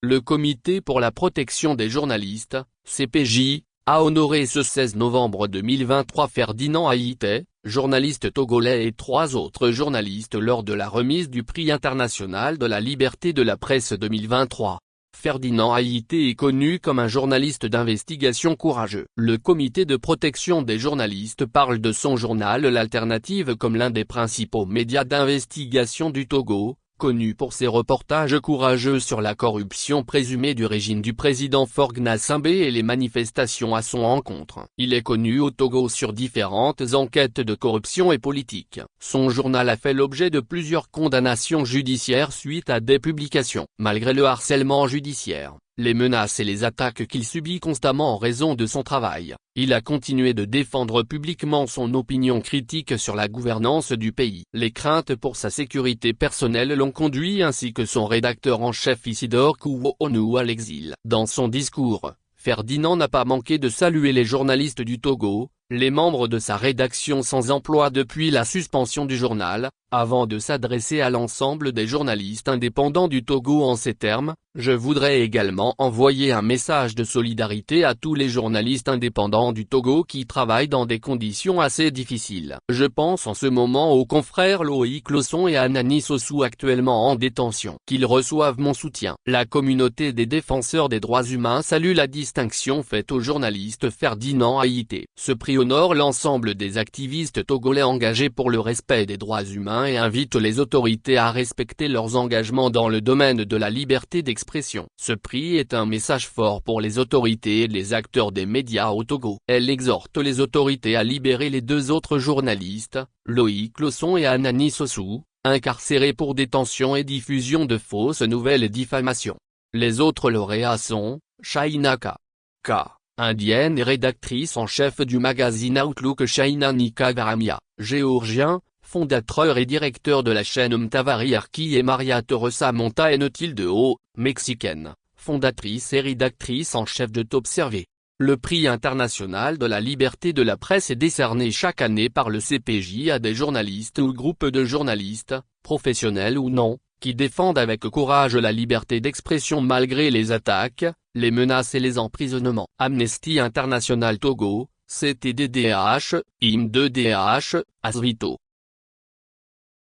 Le Comité pour la protection des journalistes, CPJ, a honoré ce 16 novembre 2023 Ferdinand Haïté, journaliste togolais et 3 autres journalistes lors de la remise du prix international de la liberté de la presse 2023. Ferdinand Haïté est connu comme un journaliste d'investigation courageux. Le comité de protection des journalistes parle de son journal L'Alternative comme l'un des principaux médias d'investigation du Togo, connu pour ses reportages courageux sur la corruption présumée du régime du président Faure Gnassingbé et les manifestations à son encontre. Il est connu au Togo sur différentes enquêtes de corruption et politique. Son journal a fait l'objet de plusieurs condamnations judiciaires suite à des publications. Malgré le harcèlement judiciaire, les menaces et les attaques qu'il subit constamment en raison de son travail, il a continué de défendre publiquement son opinion critique sur la gouvernance du pays. Les craintes pour sa sécurité personnelle l'ont conduit ainsi que son rédacteur en chef Isidore Kouounou à l'exil. Dans son discours, Ferdinand n'a pas manqué de saluer les journalistes du Togo, les membres de sa rédaction sans emploi depuis la suspension du journal, avant de s'adresser à l'ensemble des journalistes indépendants du Togo en ces termes: « Je voudrais également envoyer un message de solidarité à tous les journalistes indépendants du Togo qui travaillent dans des conditions assez difficiles. Je pense en ce moment aux confrères Loïc Losson et Anani Sossou actuellement en détention. Qu'ils reçoivent mon soutien. » La communauté des défenseurs des droits humains salue la distinction faite au journaliste Ferdinand Haïté. Ce prix honore l'ensemble des activistes togolais engagés pour le respect des droits humains et invite les autorités à respecter leurs engagements dans le domaine de la liberté d'expression. Ce prix est un message fort pour les autorités et les acteurs des médias au Togo. Elle exhorte les autorités à libérer les 2 autres journalistes, Loïc Losson et Anani Sossou, incarcérés pour détention et diffusion de fausses nouvelles et diffamation. Les autres lauréats sont Shaina K, indienne et rédactrice en chef du magazine Outlook, Shaina Nika Garamia, géorgien, fondateur et directeur de la chaîne Mtavari Arki, et Maria Teresa Montagne Tilde, mexicaine, fondatrice et rédactrice en chef de T'Observer. Le prix international de la liberté de la presse est décerné chaque année par le CPJ à des journalistes ou groupes de journalistes, professionnels ou non, qui défendent avec courage la liberté d'expression malgré les attaques, les menaces et les emprisonnements. Amnesty International Togo, CTDDH, IM2DH, Asvito.